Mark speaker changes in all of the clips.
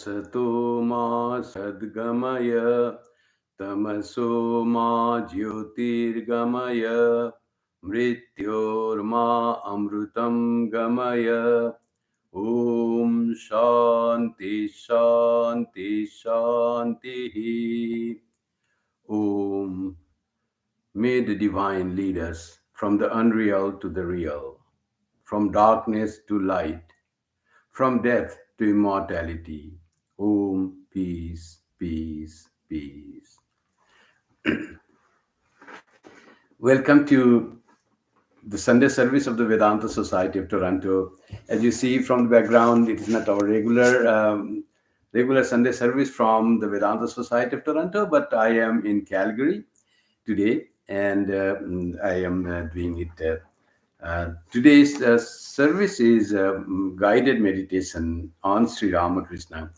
Speaker 1: Asato ma sadgamaya tamaso ma jyotirgamaya mrityorma amrutam gamaya. Om Shanti Shanti Shanti. Om. May the divine lead us from the unreal to the real, from darkness to light, from death to immortality. Om, peace, peace, peace. Welcome to the Sunday service of the Vedanta Society of Toronto. As you see from the background, it is not our regular Sunday service from the Vedanta Society of Toronto, but I am in Calgary today, and I am doing it. Today's service is guided meditation on Sri Ramakrishna.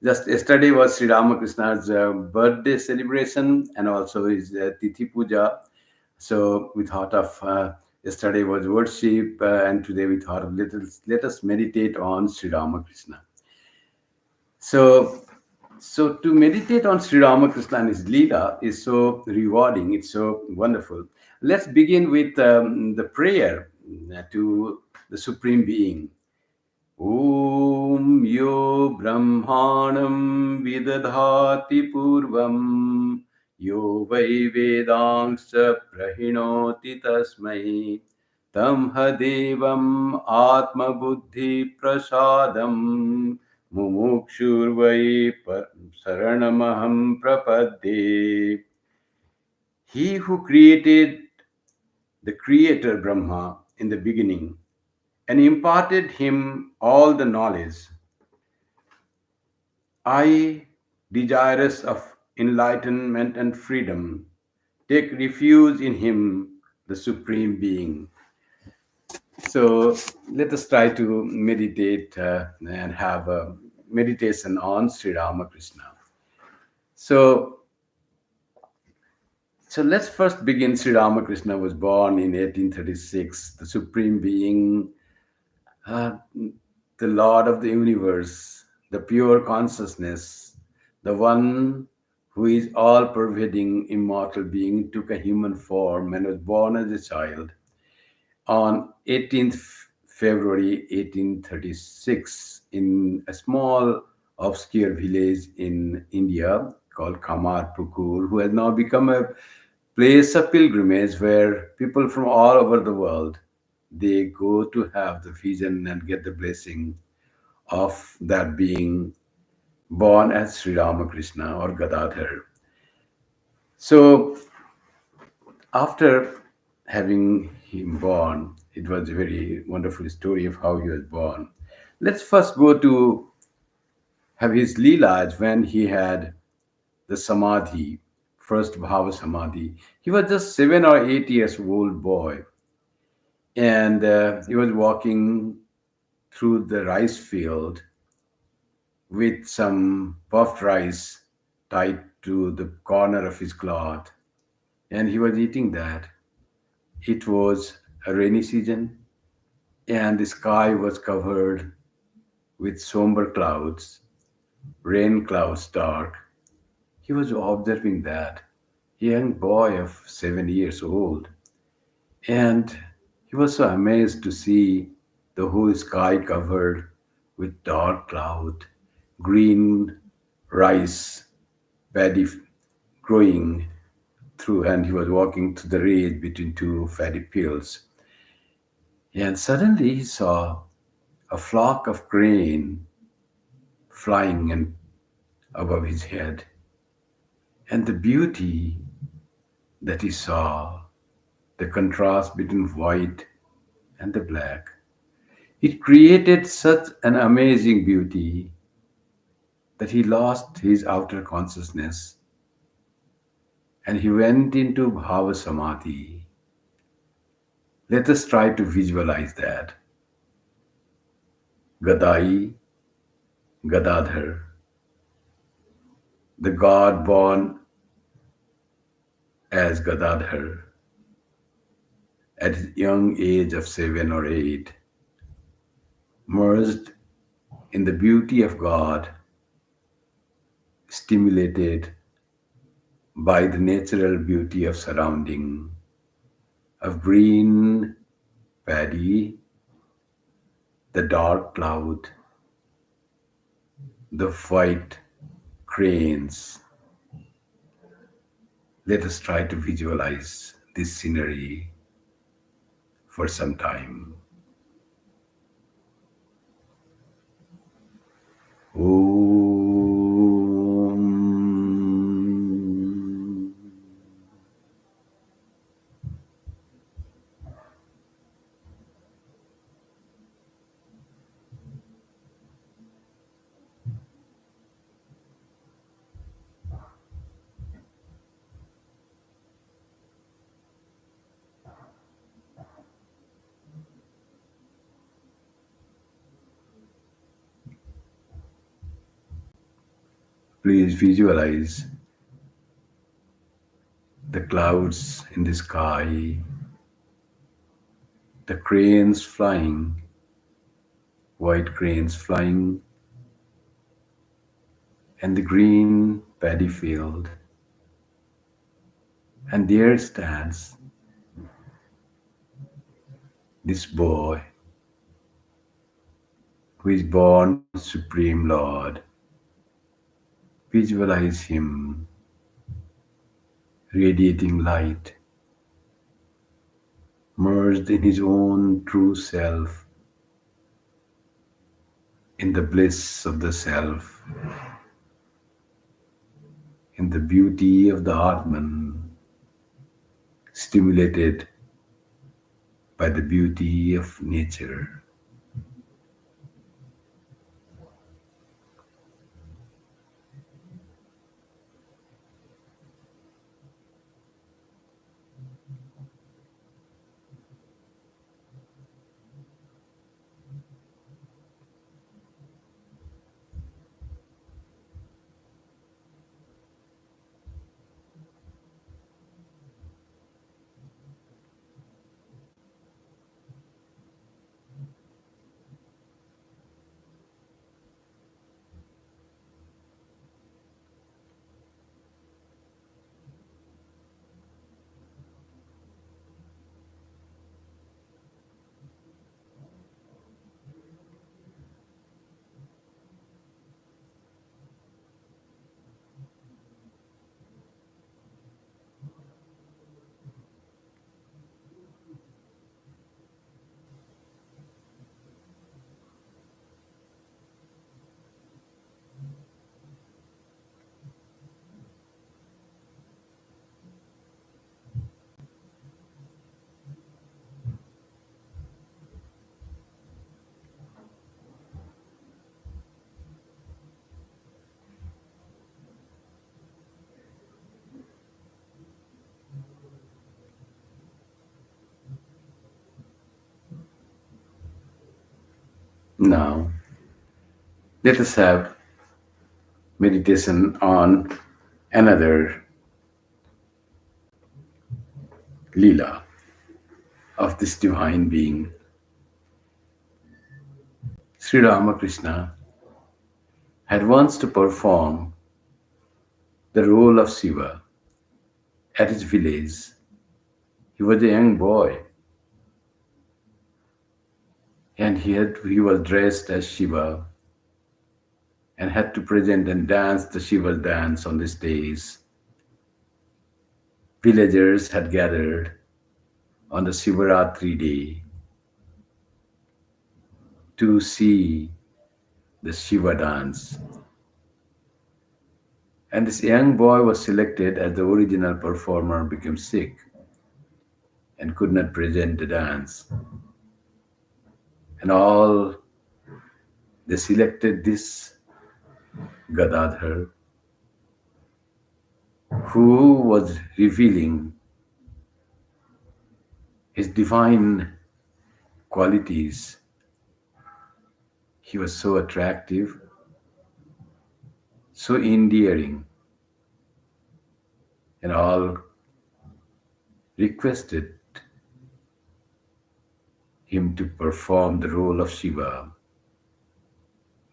Speaker 1: Just yesterday was Sri Ramakrishna's birthday celebration and also his Tithi Puja. So we thought of yesterday was worship, and today we thought of let us meditate on Sri Ramakrishna. So to meditate on Sri Ramakrishna and his Leela is so rewarding. It's so wonderful. Let's begin with the prayer to the Supreme Being. Om yo brahmanam vidadhati purvam yo vai vedangsa prahinoti tasmai tam hadevam atma buddhi prasadam mumukshurvai saranamaham prapadde. He who created the creator Brahma in the beginning and imparted him all the knowledge, I, desirous of enlightenment and freedom, take refuge in him, the Supreme Being. So let us try to meditate and have a meditation on Sri Ramakrishna. So let's first begin. Sri Ramakrishna was born in 1836, the Supreme Being, the Lord of the universe, the pure consciousness, the one who is all pervading immortal being, took a human form and was born as a child on 18th February 1836 in a small obscure village in India called Kamarpukur, who has now become a place of pilgrimage where people from all over the world, they go to have the vision and get the blessing of that being born as Sri Ramakrishna or Gadadhar. So after having him born, it was a very wonderful story of how he was born. Let's first go to have his Leelas when he had the Samadhi, first Bhava Samadhi. He was just 7 or 8 years old boy, and he was walking through the rice field with some puffed rice tied to the corner of his cloth, and he was eating that. It was a rainy season, and the sky was covered with somber clouds, rain clouds dark. He was observing that, a young boy of 7 years old, and he was so amazed to see the whole sky covered with dark cloud, green rice paddy growing through, and he was walking through the range between two paddy fields. And suddenly he saw a flock of crane flying and above his head. And the beauty that he saw, the contrast between white and the black, it created such an amazing beauty that he lost his outer consciousness and he went into Bhava Samadhi. Let us try to visualize that. Gadai, Gadadhar, the god born as Gadadhar at his young age of 7 or 8, merged in the beauty of God stimulated by the natural beauty of surrounding, of green paddy, the dark cloud, the white cranes. Let us try to visualize this scenery for some time. Om. Please visualize the clouds in the sky, the cranes flying, white cranes flying, and the green paddy field. And there stands this boy who is born Supreme Lord. Visualize him radiating light, merged in his own true self, in the bliss of the self, in the beauty of the Atman, stimulated by the beauty of nature. Now, let us have meditation on another Leela of this divine being. Sri Ramakrishna had once to perform the role of Shiva at his village. He was a young boy and he was dressed as Shiva and had to present and dance the Shiva's dance on the stage. Villagers had gathered on the Shivaratri day to see the Shiva dance. And this young boy was selected as the original performer, became sick and could not present the dance. And all they selected this Gadadhar, who was revealing his divine qualities. He was so attractive, so endearing, and all requested him to perform the role of Shiva.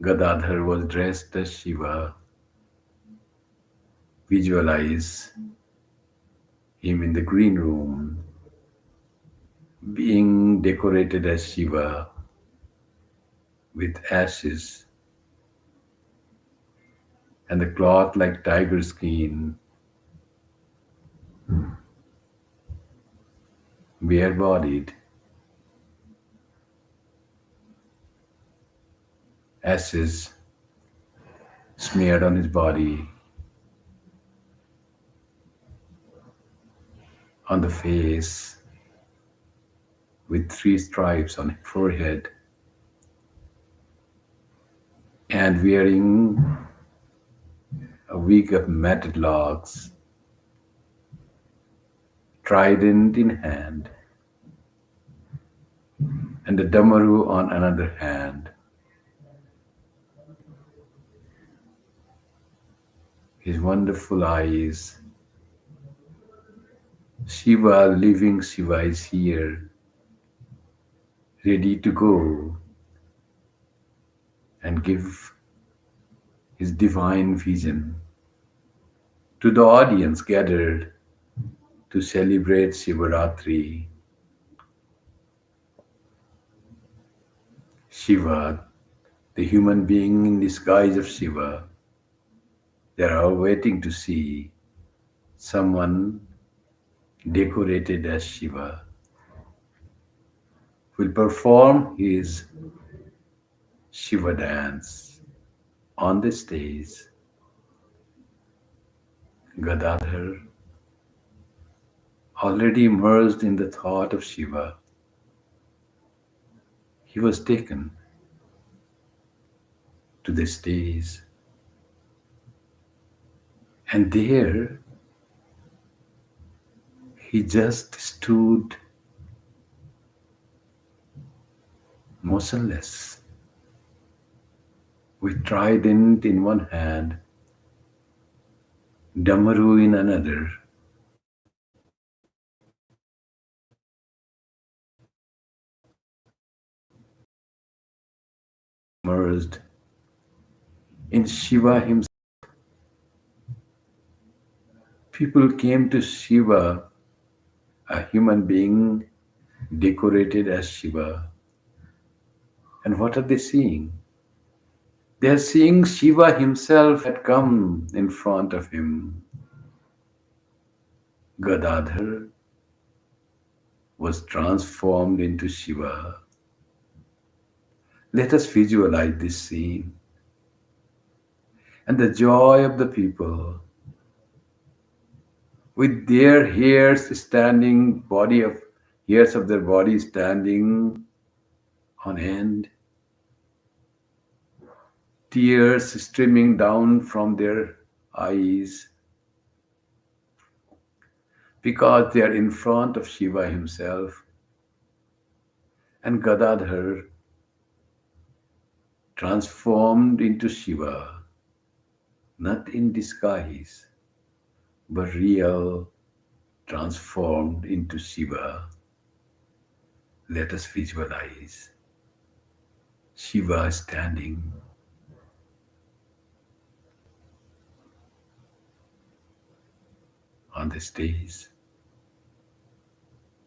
Speaker 1: Gadadhar was dressed as Shiva Visualize him in the green room, being decorated as Shiva with ashes and the cloth like tiger skin, bare bodied, ashes smeared on his body, on the face, with three stripes on his forehead, and wearing a wig of matted locks, trident in hand, and a damaru on another hand. His wonderful eyes. Shiva, living Shiva, is here, ready to go and give his divine vision to the audience gathered to celebrate Shivaratri. Shiva, the human being in disguise of Shiva, they are all waiting to see someone decorated as Shiva will perform his Shiva dance on the stage. Gadadhar, already immersed in the thought of Shiva, he was taken to the stage, and there he just stood motionless, with trident in one hand, damaru in another, immersed in Shiva himself. People came to Shiva, a human being decorated as Shiva. And what are they seeing? They are seeing Shiva himself had come in front of him. Gadadhar was transformed into Shiva. Let us visualize this scene and the joy of the people with their hairs standing, hairs of their body standing on end, tears streaming down from their eyes because they are in front of Shiva himself, and Gadadhar transformed into Shiva, not in disguise, but real, transformed into Shiva. Let us visualize Shiva standing on the stage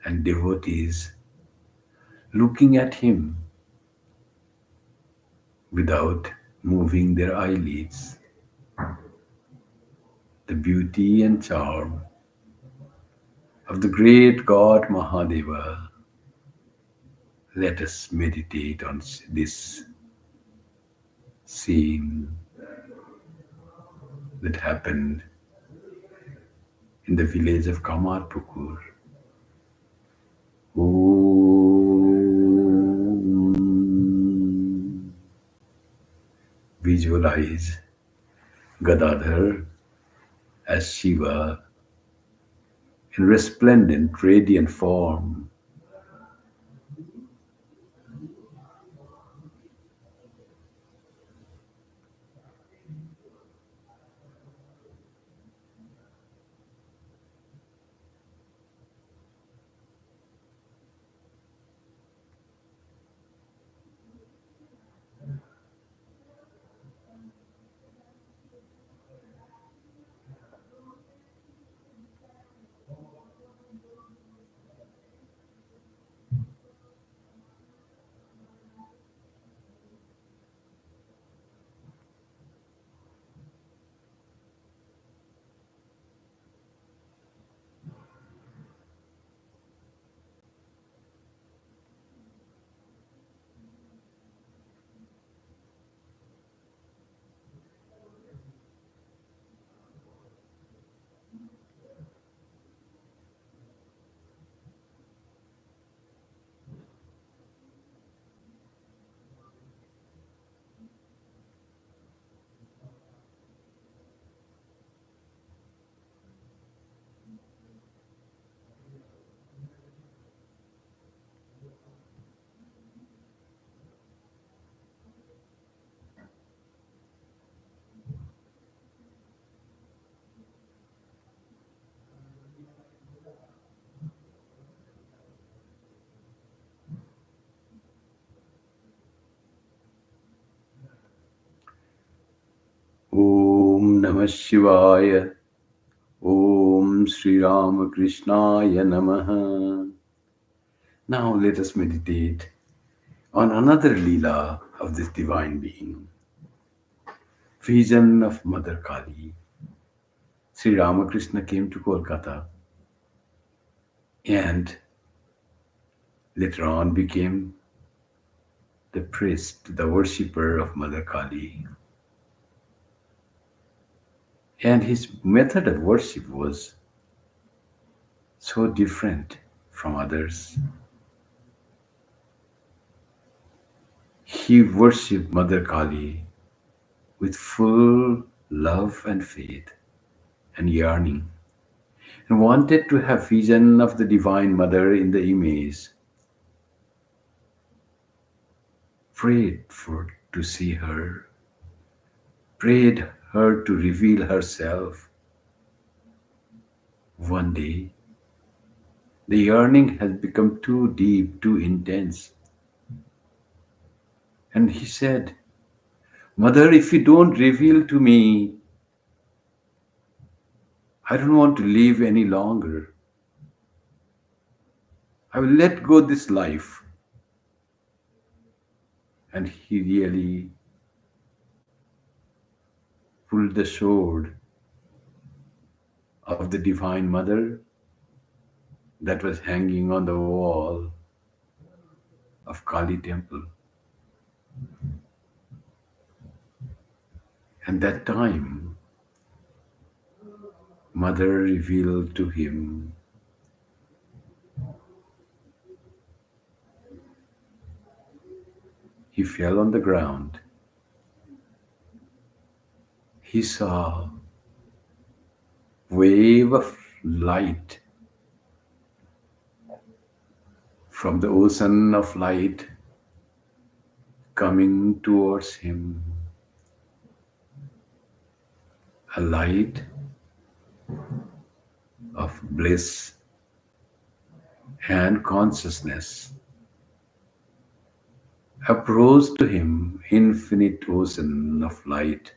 Speaker 1: and devotees looking at him without moving their eyelids. The beauty and charm of the great God Mahadeva. Let us meditate on this scene that happened in the village of Kamarpukur. Om. Visualize Gadadhar as Shiva in resplendent, radiant form. Namah Shivaya. Om Sri Ramakrishna Namaha. Now let us meditate on another Leela of this divine being. Vision of Mother Kali. Sri Ramakrishna came to Kolkata and later on became the priest, the worshipper of Mother Kali. And his method of worship was so different from others. He worshipped Mother Kali with full love and faith and yearning, and wanted to have vision of the Divine Mother in the image, prayed for to see her, prayed her to reveal herself. One day, the yearning has become too deep, too intense. And he said, Mother, if you don't reveal to me, I don't want to live any longer. I will let go this life. And he really pulled the sword of the Divine Mother that was hanging on the wall of Kali temple. And that time, Mother revealed to him he fell on the ground. He saw wave of light from the ocean of light coming towards him. A light of bliss and consciousness approached to him, infinite ocean of light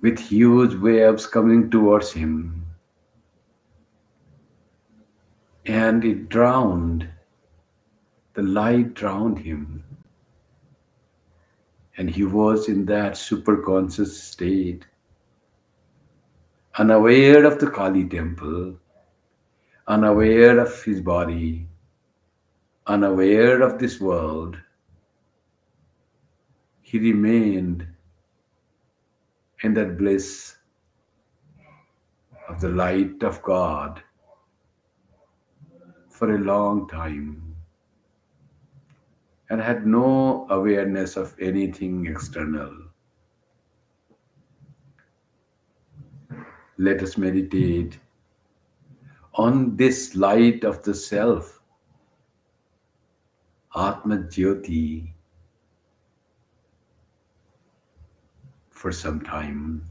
Speaker 1: with huge waves coming towards him, and it drowned, the light drowned him, and he was in that superconscious state, unaware of the Kali temple, unaware of his body, unaware of this world. He remained in that bliss of the light of God for a long time and had no awareness of anything external. Let us meditate on this light of the self, Atma Jyoti, for some time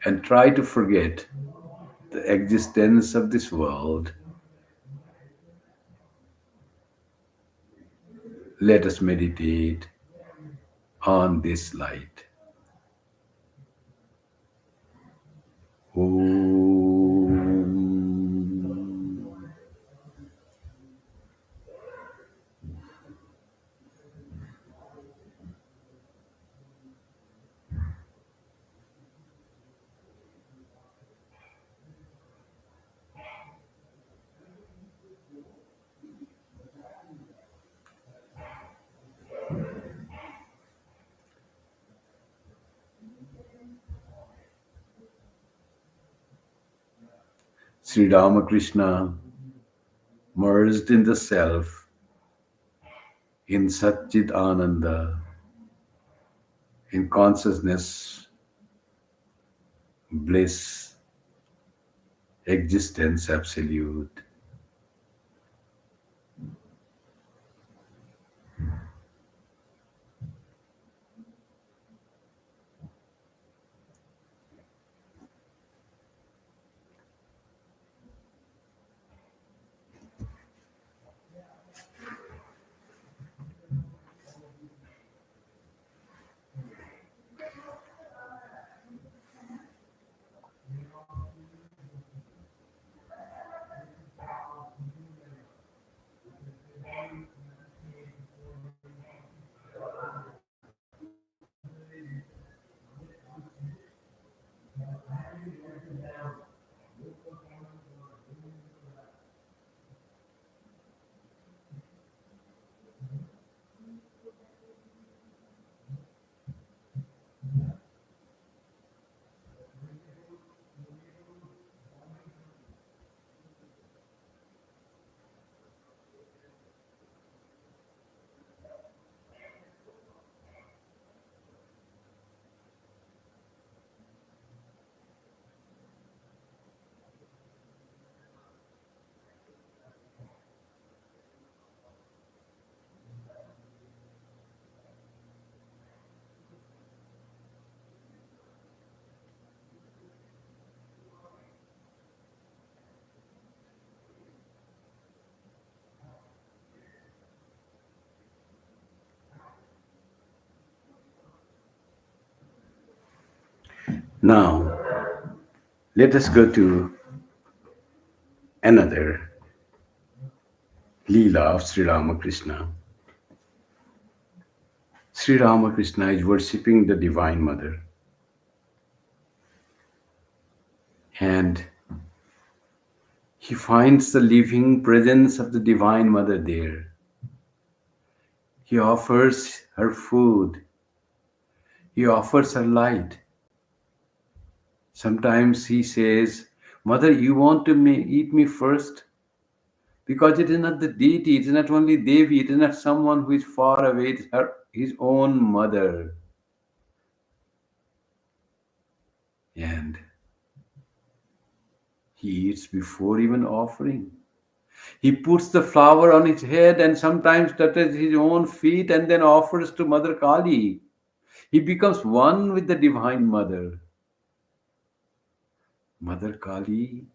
Speaker 1: and try to forget the existence of this world. Let us meditate on this light. Om. Sri Ramakrishna merged in the self, in Satchit Ananda, in consciousness, bliss, existence absolute. Now, let us go to another Leela of Sri Ramakrishna. Sri Ramakrishna is worshipping the Divine Mother, and he finds the living presence of the Divine Mother there. He offers her food, he offers her light. Sometimes he says, Mother, you want to eat me first? Because it is not the deity, it is not only Devi, it is not someone who is far away, it is his own mother. And he eats before even offering. He puts the flower on his head and sometimes touches his own feet and then offers to Mother Kali. He becomes one with the Divine Mother. Mother Kali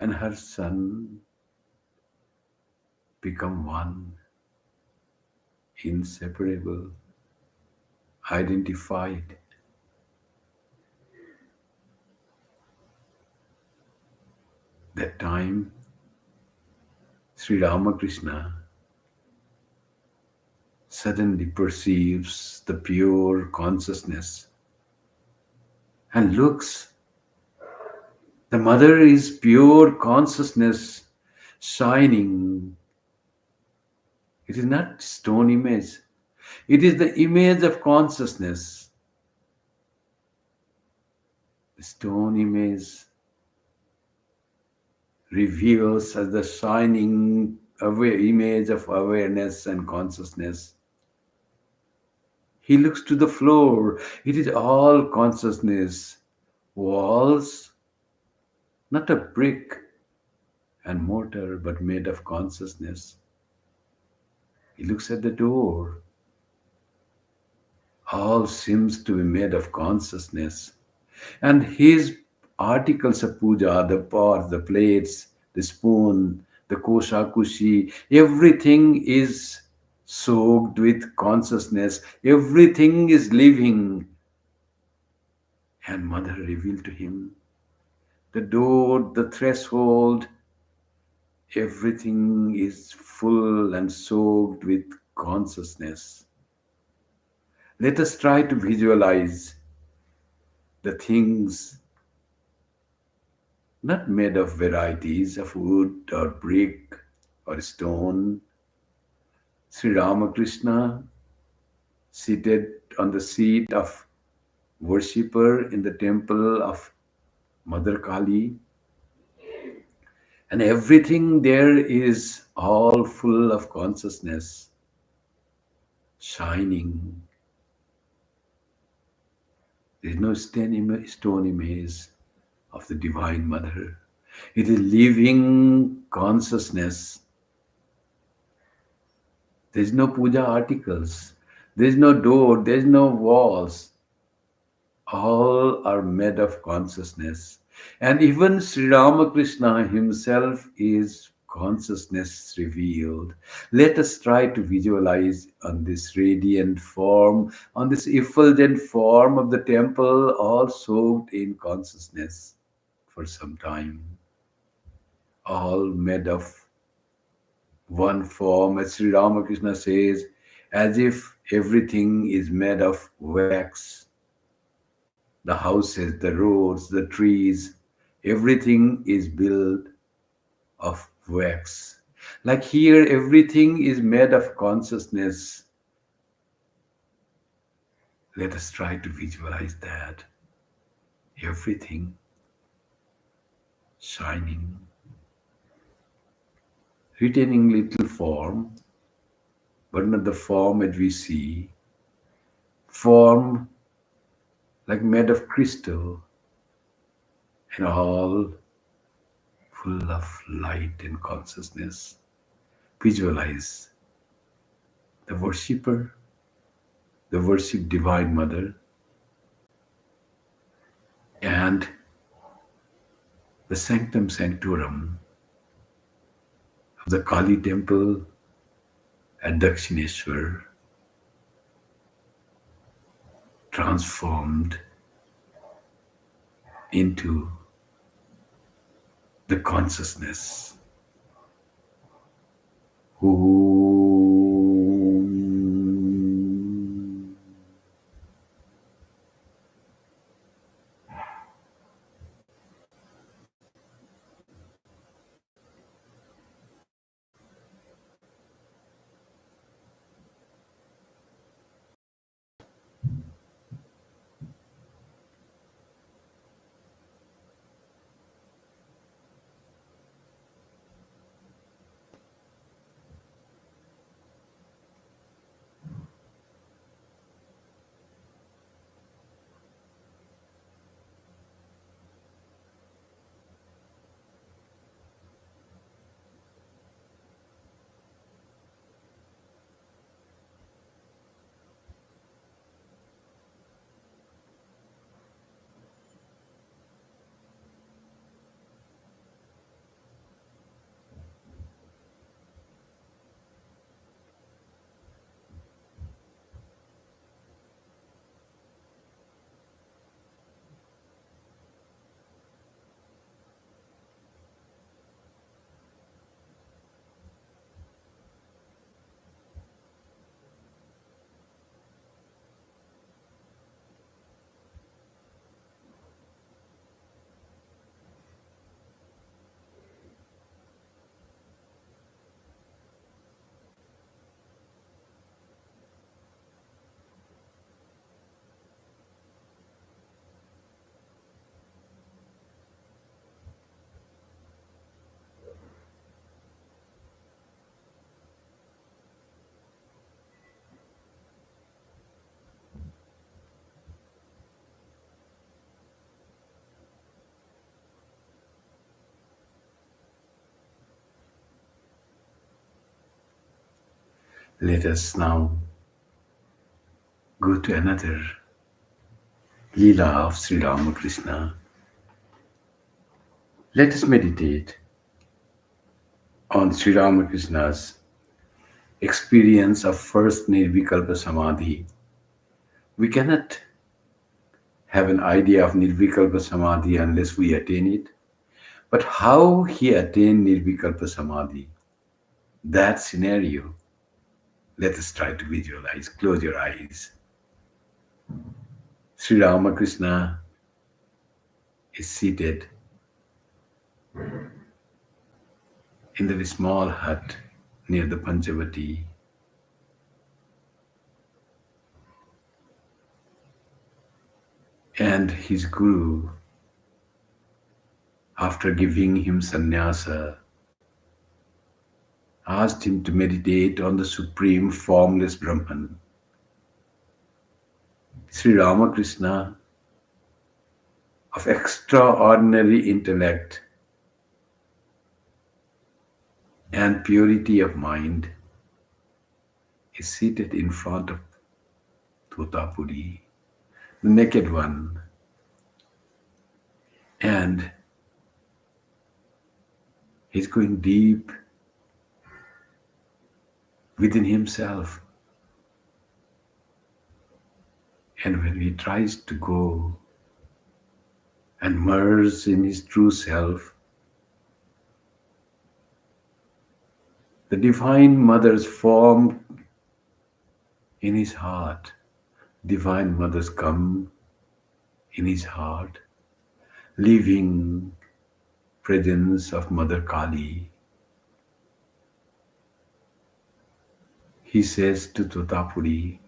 Speaker 1: and her son become one, inseparable, identified. That time, Sri Ramakrishna suddenly perceives the pure consciousness and looks. The mother is pure consciousness shining. It is not stone image. It is the image of consciousness. The stone image reveals as the shining image of awareness and consciousness. He looks to the floor. It is all consciousness. Walls, not a brick and mortar, but made of consciousness. He looks at the door. All seems to be made of consciousness. And his articles of puja, the pots, the plates, the spoon, the koshakushi, everything is soaked with consciousness. Everything is living. And Mother revealed to him the door, the threshold, everything is full and soaked with consciousness. Let us try to visualize the things not made of varieties of wood or brick or stone. Sri Ramakrishna seated on the seat of worshipper in the temple of Mother Kali, and everything there is all full of consciousness, shining. There is no stone image of the Divine Mother. It is living consciousness. There is no puja articles. There is no door. There is no walls. All are made of consciousness. And even Sri Ramakrishna himself is consciousness revealed. Let us try to visualize on this radiant form, on this effulgent form of the temple, all soaked in consciousness for some time, all made of one form, as Sri Ramakrishna says, as if everything is made of wax. The houses, the roads, the trees, everything is built of wax. Like here, everything is made of consciousness. Let us try to visualize that. Everything shining, retaining little form, but not the form that we see. Form like made of crystal and all full of light and consciousness. Visualize the worshipper, the worship Divine Mother, and the sanctum sanctorum of the Kali temple at Dakshineshwar, transformed into the consciousness. Om. Let us now go to another Leela of Sri Ramakrishna. Let us meditate on Sri Ramakrishna's experience of first Nirvikalpa Samadhi. We cannot have an idea of Nirvikalpa Samadhi unless we attain it. But how he attained Nirvikalpa Samadhi, that scenario, let us try to visualize. Close your eyes. Sri Ramakrishna is seated in the small hut near the Panchavati. And his guru, after giving him sannyasa, asked him to meditate on the supreme formless Brahman. Sri Ramakrishna, of extraordinary intellect and purity of mind, is seated in front of Thotapudi, the naked one, and he's going deep within himself. And when he tries to go and merge in his true self, the Divine Mother's form in his heart, Divine Mothers come in his heart, living presence of Mother Kali. He says to Totapudi,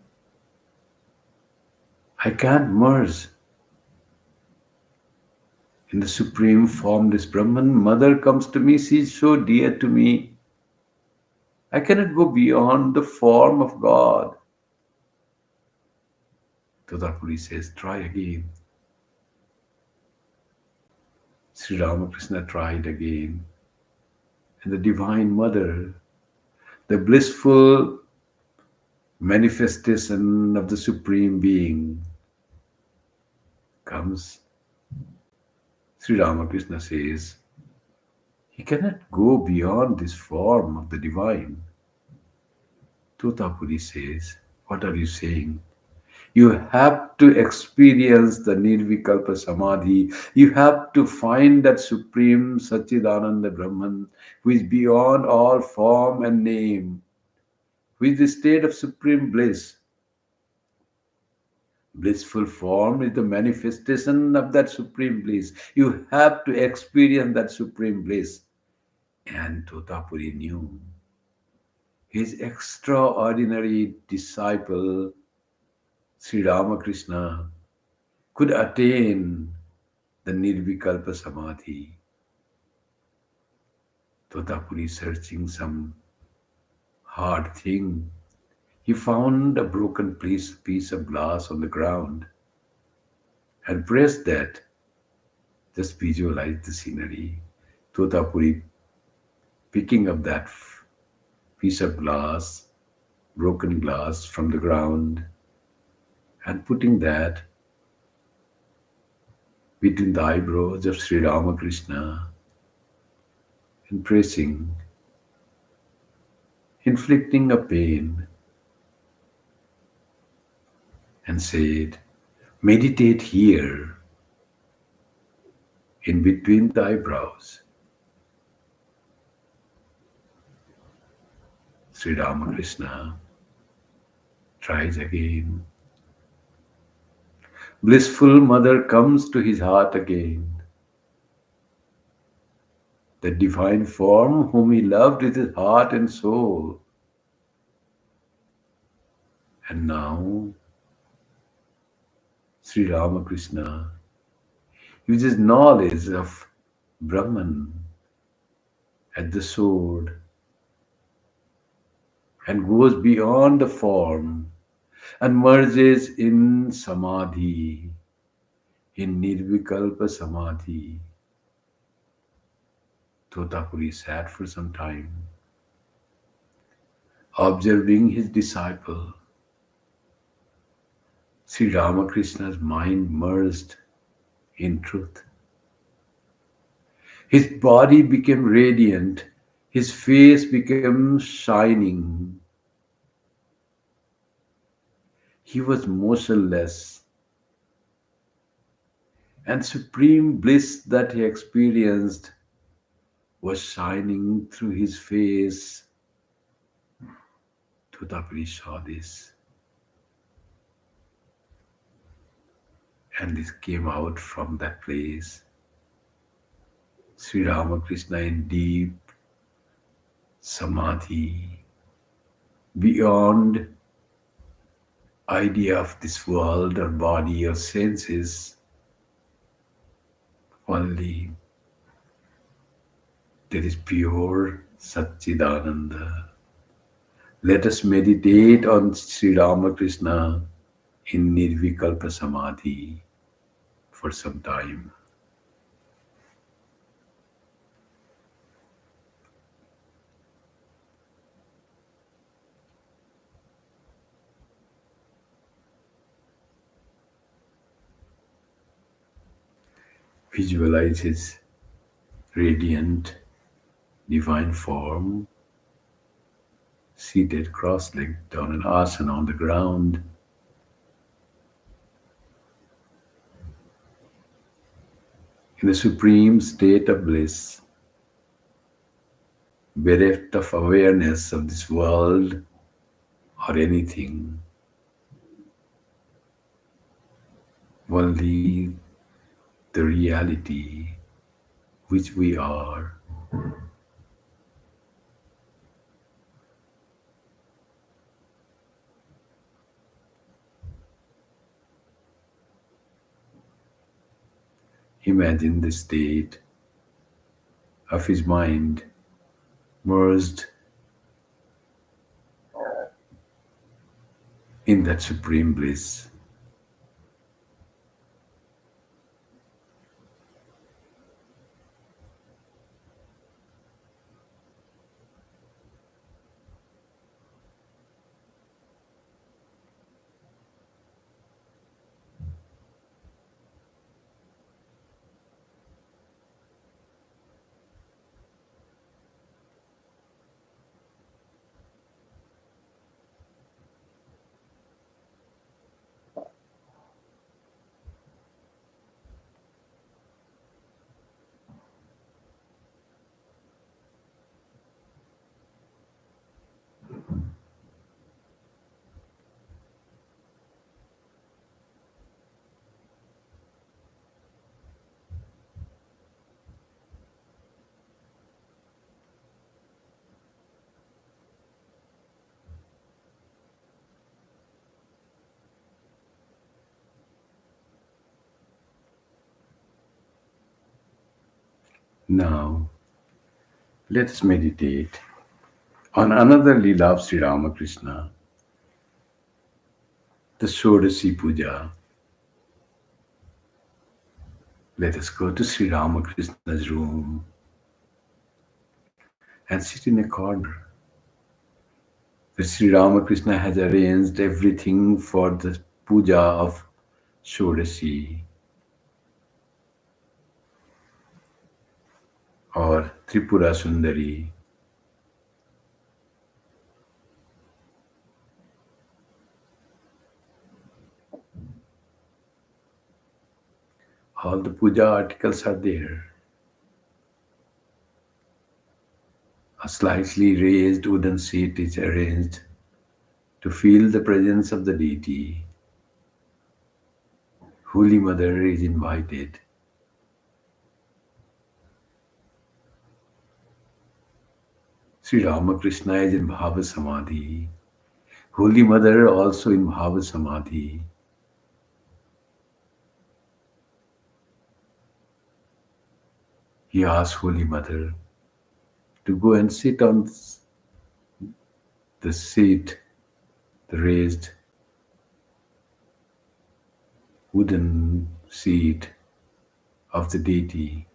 Speaker 1: I can't merge in the supreme formless Brahman. Mother comes to me, she is so dear to me. I cannot go beyond the form of God. Totapudi says, try again. Sri Ramakrishna tried again. And the Divine Mother, the blissful manifestation of the Supreme Being, comes. Sri Ramakrishna says, he cannot go beyond this form of the Divine. Totapudi says, what are you saying? You have to experience the Nirvikalpa Samadhi. You have to find that supreme Satchidananda Brahman who is beyond all form and name, who is the state of supreme bliss. Blissful form is the manifestation of that supreme bliss. You have to experience that supreme bliss. And Totapuri knew his extraordinary disciple, Sri Ramakrishna, could attain the Nirvikalpa Samadhi. Totapuri searching some hard thing. He found a broken piece of glass on the ground and pressed that. Just visualize the scenery. Totapuri picking up that piece of glass, broken glass from the ground, and putting that between the eyebrows of Sri Ramakrishna and pressing, inflicting a pain, and said, meditate here in between the eyebrows. Sri Ramakrishna tries again. Blissful mother comes to his heart again. The divine form whom he loved with his heart and soul. And now Sri Ramakrishna uses knowledge of Brahman at the sword and goes beyond the form and merges in Samadhi, in Nirvikalpa Samadhi. Totapuri sat for some time, observing his disciple. Sri Ramakrishna's mind merged in truth. His body became radiant, his face became shining. He was motionless, and supreme bliss that he experienced was shining through his face. Totapuri saw this, and this came out from that place. Sri Ramakrishna in deep samadhi, beyond idea of this world or body or senses. Only there is pure Satchidananda. Let us meditate on Sri Ramakrishna in Nirvikalpa Samadhi for some time. Visualize his radiant divine form seated cross-legged on an asana on the ground. In a supreme state of bliss, bereft of awareness of this world or anything, only the reality which we are. Imagine the state of his mind merged in that supreme bliss. Now, let us meditate on another Leela of Sri Ramakrishna, the Shodasi Puja. Let us go to Sri Ramakrishna's room and sit in a corner. The Sri Ramakrishna has arranged everything for the puja of Shodasi or Tripura Sundari. All the puja articles are there. A slightly raised wooden seat is arranged to feel the presence of the deity. Holy Mother is invited. Sri Ramakrishna is in Bhava Samadhi. Holy Mother also in Bhava Samadhi. He asks Holy Mother to go and sit on the seat, the raised wooden seat of the deity,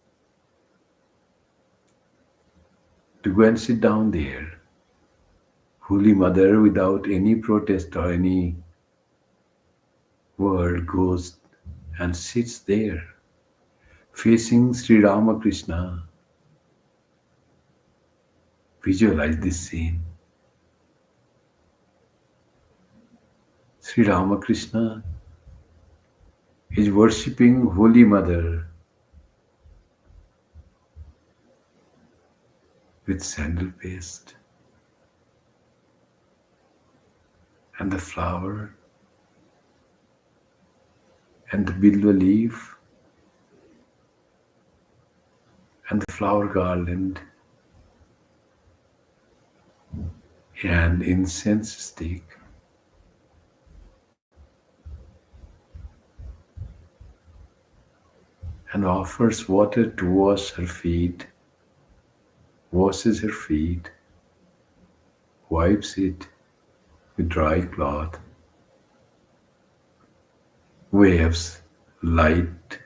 Speaker 1: to go and sit down there. Holy Mother, without any protest or any word, goes and sits there, facing Sri Ramakrishna. Visualize this scene. Sri Ramakrishna is worshipping Holy Mother with sandal paste and the flower and the bilwa leaf and the flower garland and incense stick. And offers water to wash her feet, washes her feet, wipes it with dry cloth, waves light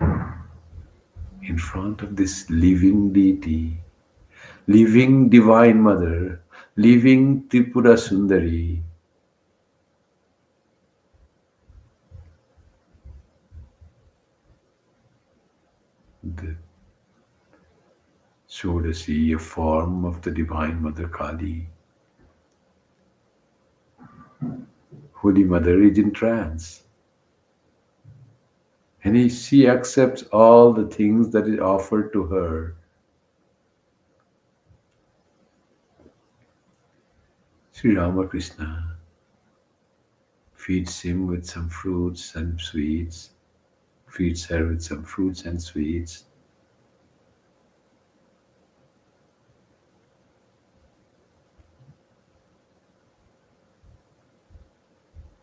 Speaker 1: in front of this living deity, living Divine Mother, living Tripura Sundari. The Shodasi, a form of the Divine Mother Kali. Holy Mother is in trance. And she accepts all the things that is offered to her. Sri Ramakrishna feeds him with some fruits and sweets, feeds her with some fruits and sweets.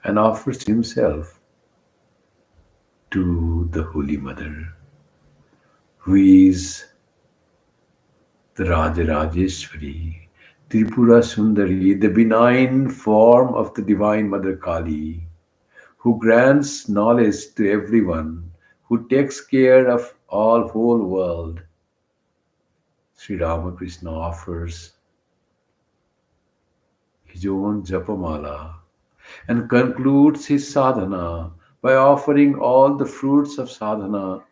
Speaker 1: And offers himself to the Holy Mother, who is the Rajarajeshwari, Tripura Sundari, the benign form of the Divine Mother Kali, who grants knowledge to everyone, who takes care of all whole world. Sri Ramakrishna offers his own Japamala and concludes his sadhana by offering all the fruits of sadhana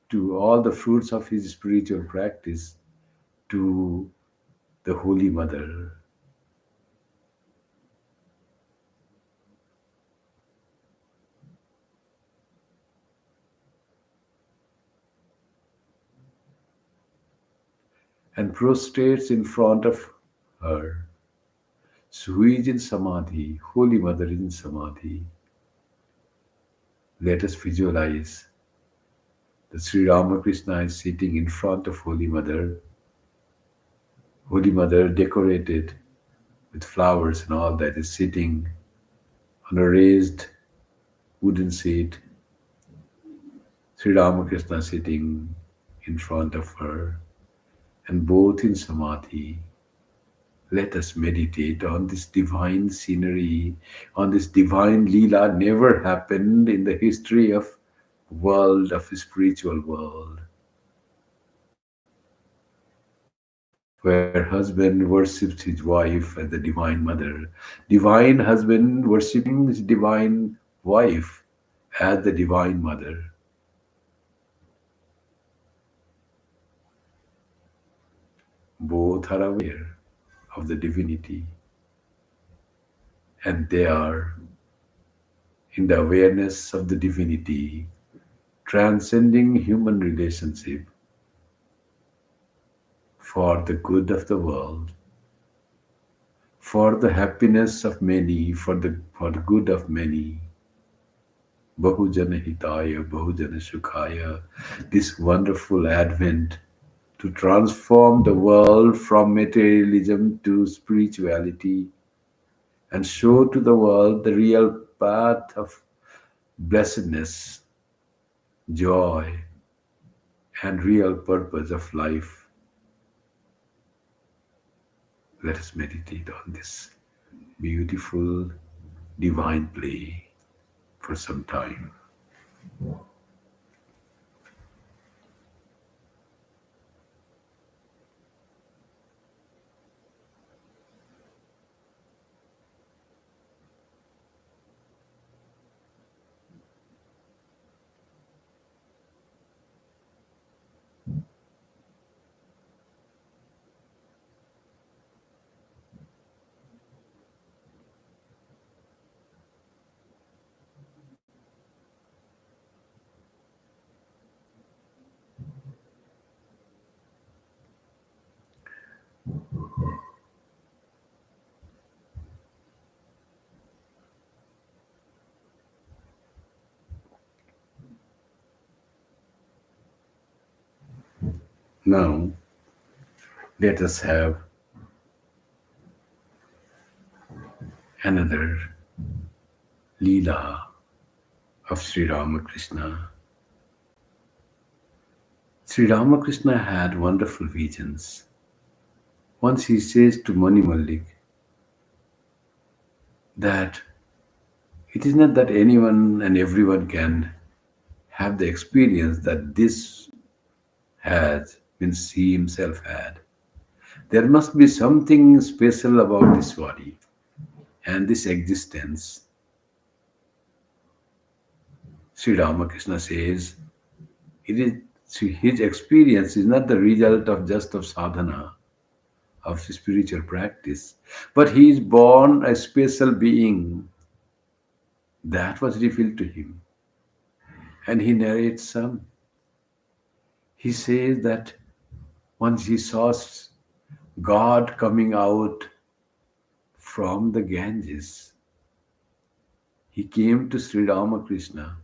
Speaker 1: to all the fruits of his spiritual practice to the Holy Mother. And prostrates in front of her. So who is in Samadhi? Holy Mother is in Samadhi. Let us visualize that Sri Ramakrishna is sitting in front of Holy Mother. Holy Mother decorated with flowers and all that is sitting on a raised wooden seat. Sri Ramakrishna sitting in front of her. and both in samadhi. Let us meditate on this divine scenery, on this divine Leela never happened in the history of world, of spiritual world, where husband worships his wife as the divine mother, divine husband worshipping his divine wife as the divine mother. Both are aware of the divinity, and they are in the awareness of the divinity, transcending human relationship for the good of the world, for the happiness of many, for the good of many. Bahujana Hitaya, Bahujana Sukhaya, this wonderful advent to transform the world from materialism to spirituality and show to the world the real path of blessedness, joy, and real purpose of life. Let us meditate on this beautiful divine play for some time. Now, let us have another Leela of Sri Ramakrishna. Sri Ramakrishna had wonderful visions. Once he says to Mani Malik that it is not that anyone and everyone can have the experience that this has, means he himself had. There must be something special about this body and this existence. Sri Ramakrishna says it is his experience is not the result of just of sadhana, of spiritual practice, but he is born a special being that was revealed to him. And he narrates some. He says that once he saw God coming out from the Ganges, he came to Sri Ramakrishna.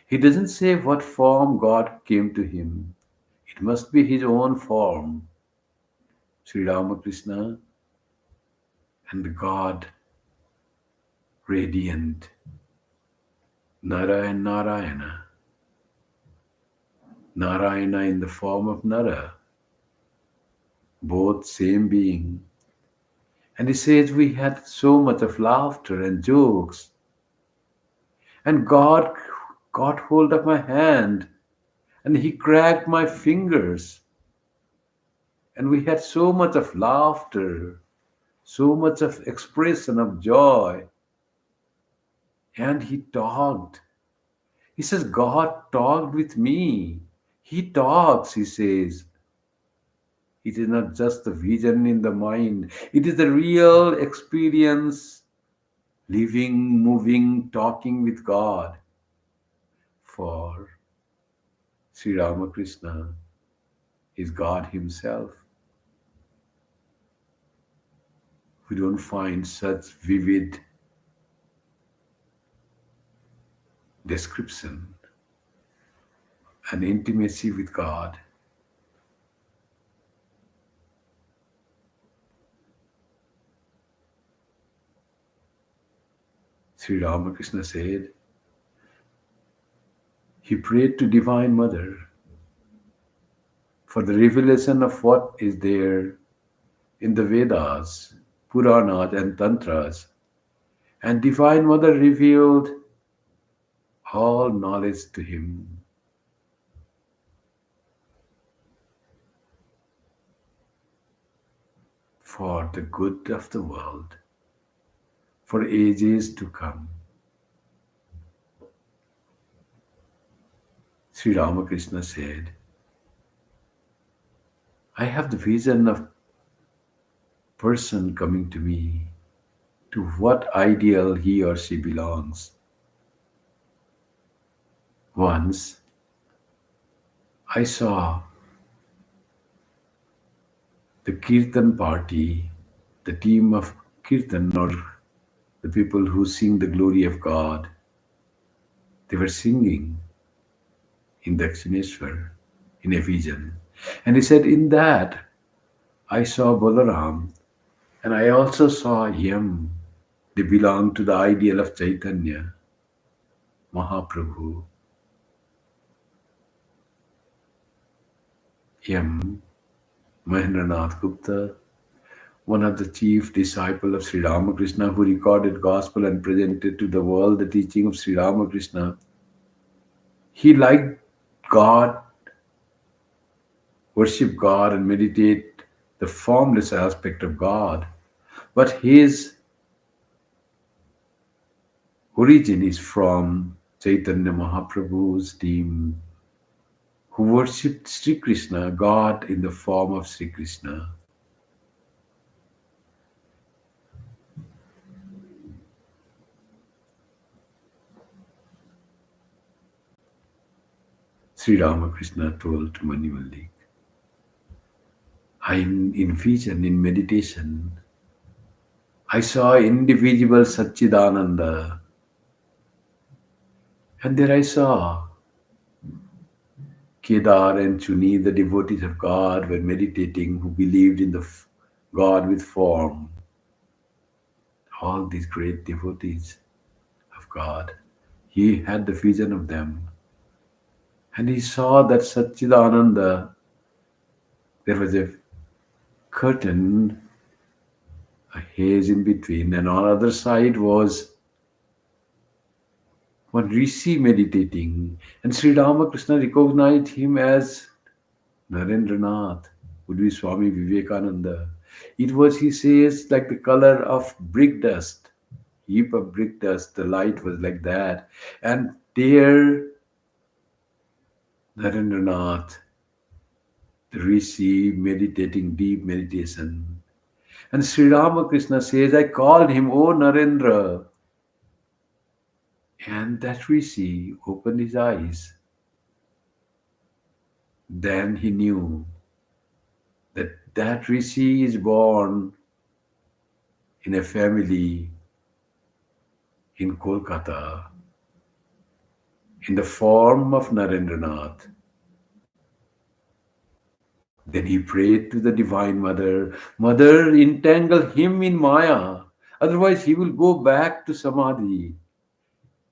Speaker 1: He doesn't say what form God came to him. It must be his own form. Sri Ramakrishna and the God radiant, Nara and Narayana. Narayana in the form of Nara, both same being. And he says we had so much of laughter and jokes. And God got hold of my hand and he cracked my fingers. And we had so much of laughter, so much of expression of joy. And he talked. He says, God talked with me. He talks, he says. It is not just the vision in the mind, it is the real experience, living, moving, talking with God. For Sri Ramakrishna is God Himself. We don't find such vivid description and intimacy with God. Sri Ramakrishna said, he prayed to Divine Mother for the revelation of what is there in the Vedas, Puranas, and Tantras. And Divine Mother revealed all knowledge to him for the good of the world, for ages to come. Sri Ramakrishna said, I have the vision of person coming to me, to what ideal he or she belongs. Once I saw the Kirtan party, the team of Kirtan, or the people who sing the glory of God, they were singing in Dakshineshwar in a vision. And he said, in that I saw Balaram and I also saw Yam. They belong to the ideal of Chaitanya, Mahaprabhu. Yam, Mahendranath Gupta, one of the chief disciples of Sri Ramakrishna, who recorded gospel and presented to the world the teaching of Sri Ramakrishna. He liked God, worship God and meditate the formless aspect of God. But his origin is from Chaitanya Mahaprabhu's team, who worshipped Sri Krishna, God in the form of Sri Krishna. Sri Ramakrishna told to Manivalli, in vision, in meditation, I saw indivisible Satchidananda, and there I saw Kedar and Chuni, the devotees of God, were meditating, who believed in the God with form. All these great devotees of God. He had the vision of them. And he saw that Satchidananda, there was a curtain, a haze in between, and on the other side was one rishi meditating. And Sri Ramakrishna recognized him as Narendranath, would be Swami Vivekananda. It was, he says, like the color of brick dust, heap of brick dust. The light was like that. And there, Narendranath, the rishi, meditating deep meditation. And Sri Ramakrishna says, I called him, O Narendra. And that rishi opened his eyes. Then he knew that that rishi is born in a family in Kolkata in the form of Narendranath. Then he prayed to the Divine Mother, Mother, entangle him in Maya, otherwise he will go back to Samadhi.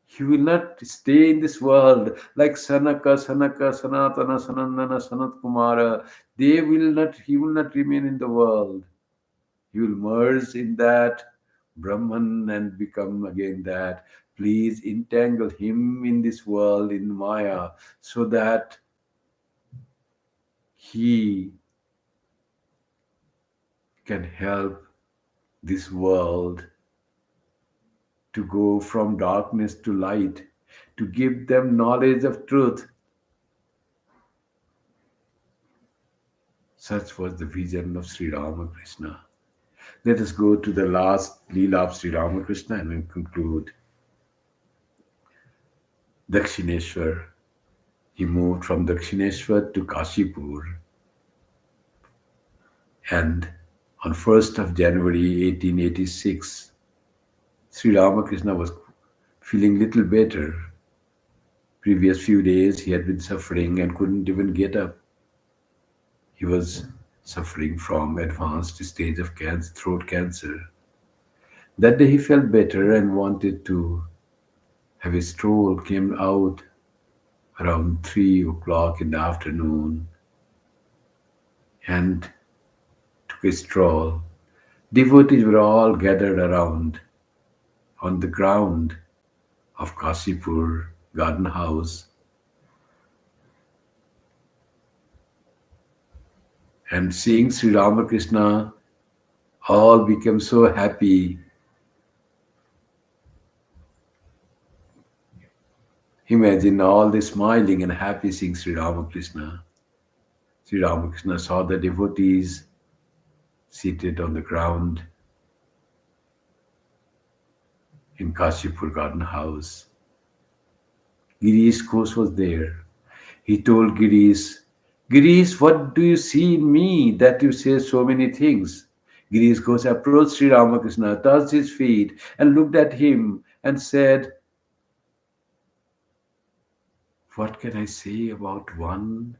Speaker 1: He will not stay in this world like Sanaka, Sanatana, Sanandana, Sanat Kumara. He will not remain in the world. He will merge in that Brahman and become again that. Please entangle him in this world, in Maya, so that he can help this world to go from darkness to light, to give them knowledge of truth. Such was the vision of Sri Ramakrishna. Let us go to the last Leela of Sri Ramakrishna and then conclude. Dakshineshwar. He moved from Dakshineshwar to Kashipur. And on 1st of January 1886, Sri Ramakrishna was feeling little better. Previous few days he had been suffering and couldn't even get up. He was suffering from advanced stage of throat cancer. That day he felt better and wanted to have a stroll, came out around 3 o'clock in the afternoon. and took a stroll. Devotees were all gathered around on the ground of Kashipur garden house, and seeing Sri Ramakrishna, all became so happy. Imagine all the smiling and happy seeing Sri Ramakrishna. Sri Ramakrishna saw the devotees seated on the ground in Kashipur garden house. Girish Ghosh was there. He told Girish, Girish, what do you see in me that you say so many things? Girish Ghosh approached Sri Ramakrishna, touched his feet, and looked at him and said, what can I say about one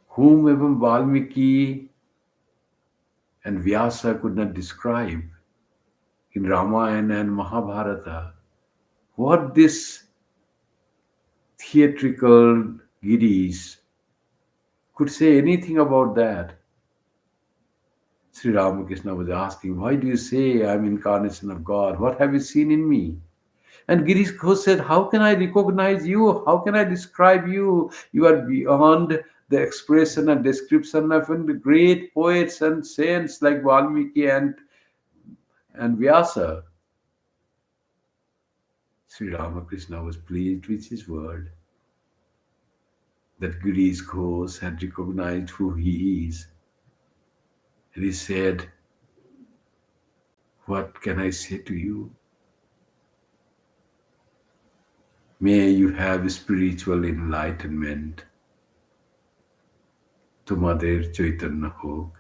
Speaker 1: whom even Valmiki and Vyasa could not describe in Ramayana and Mahabharata? What this theatrical Girish could say anything about that? Sri Ramakrishna was asking, why do you say I'm incarnation of God? What have you seen in me? And Girish Ghosh said, how can I recognize you? How can I describe you? You are beyond the expression and description of the great poets and saints like Valmiki and Vyasa. Sri Ramakrishna was pleased with his word that Girish Ghosh had recognized who he is. And he said, what can I say to you? May you have spiritual enlightenment. तुम्हादेर चैतन्य होग.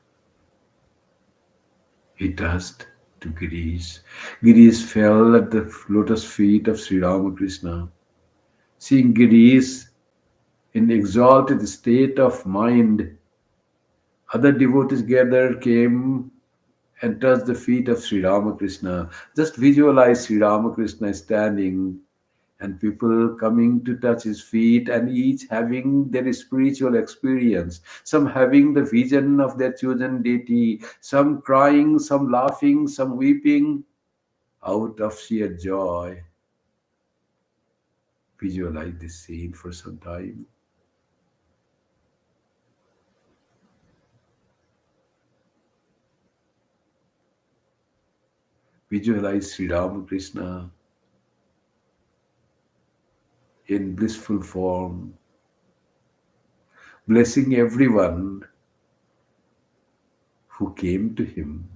Speaker 1: He touched to Girish. Girish fell at the lotus feet of Sri Ramakrishna. Seeing Girish in exalted state of mind, other devotees gathered, came and touched the feet of Sri Ramakrishna. Just visualize Sri Ramakrishna standing and people coming to touch his feet and each having their spiritual experience. Some having the vision of their chosen deity, some crying, some laughing, some weeping out of sheer joy. Visualize this scene for some time. Visualize Sri Ramakrishna in blissful form, blessing everyone who came to him.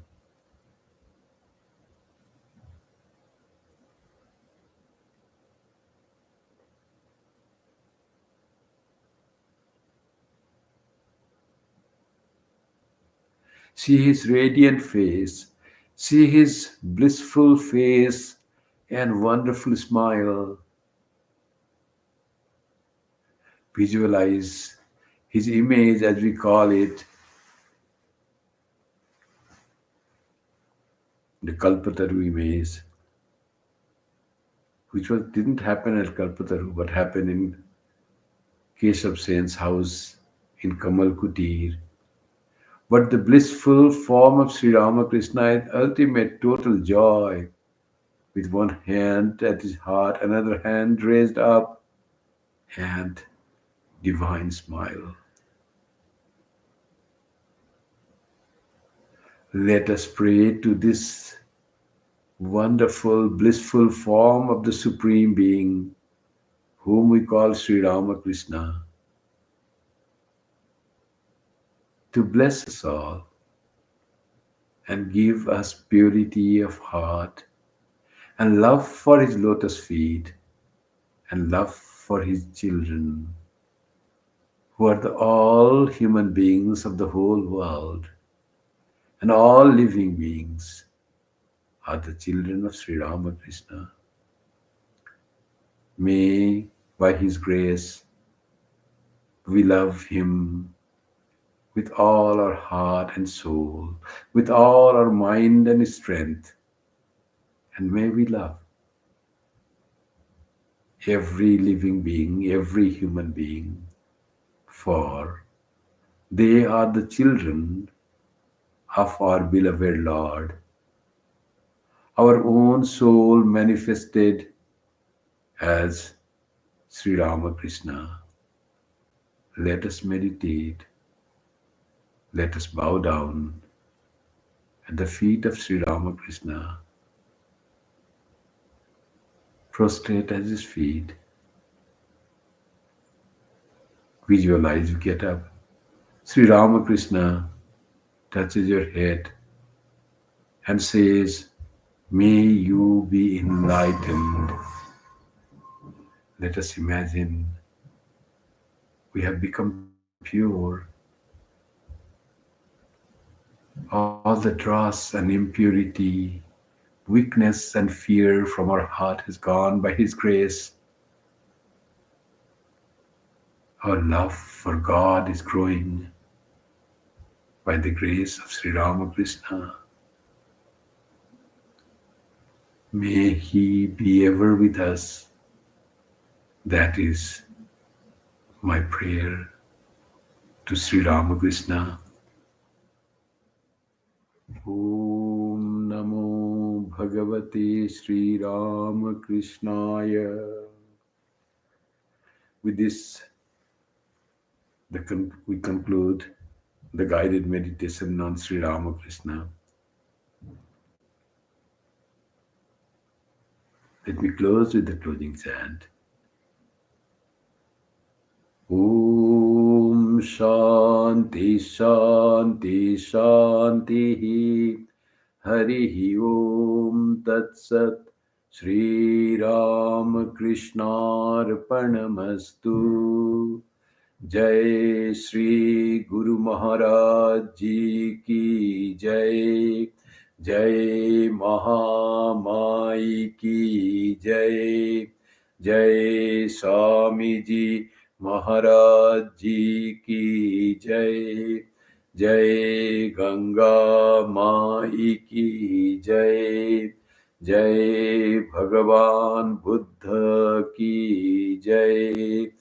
Speaker 1: See his radiant face, see his blissful face and wonderful smile. Visualize his image, as we call it, the Kalpataru image, which didn't happen at Kalpataru, but happened in Keshav Sen's house in Kamal Kutir. But the blissful form of Sri Ramakrishna is ultimate total joy, with one hand at his heart, another hand raised up, and divine smile. Let us pray to this wonderful, blissful form of the Supreme Being, whom we call Sri Ramakrishna, to bless us all and give us purity of heart and love for his lotus feet and love for his children, who are all human beings of the whole world, and all living beings are the children of Sri Ramakrishna. May, by his grace, we love him with all our heart and soul, with all our mind and strength, and may we love every living being, every human being, for They are the children of our beloved Lord, our own soul manifested as Sri Ramakrishna. Let us meditate, let us bow down at the feet of Sri Ramakrishna, prostrate at his feet, visualize, you get up. Sri Ramakrishna touches your head and says, may you be enlightened. Let us imagine we have become pure. All the dross and impurity, weakness and fear from our heart has gone by His grace. Our love for God is growing by the grace of Sri Ramakrishna. May He be ever with us. That is my prayer to Sri Ramakrishna. Om Namo Bhagavate Sri Ramakrishnaya. With this, we conclude the guided meditation on Sri Ramakrishna. Let me close with the closing chant. Om Shanti Shanti Shanti Harihi Om Tat Sat Sri Ramakrishna Arpanamastu. Jai Shri Guru Maharaj Ji Ki Jai. Jai Mahamai Ki Jai. Jai Swami Ji Maharaj Ji Ki Jai. Jai Ganga Mai Ki Jai. Jai Bhagavan Buddha Ki Jai.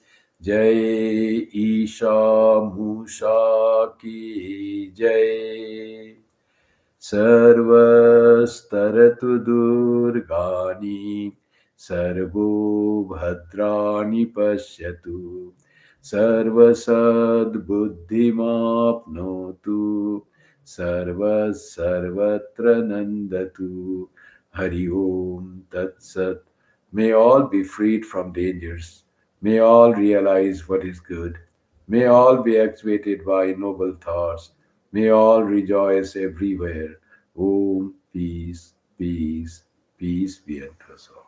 Speaker 1: Jai Isha Musha Ki Jai. Sarvastaratu Durgani Sarvo Bhadrani Pashyatu Sarvasad Buddhimapnotu Sarvatra Nandatu. Hari Om Tat Sat. May all be freed from dangers. May all realize what is good. May all be actuated by noble thoughts. May all rejoice everywhere. Om, peace, peace, peace be unto us all.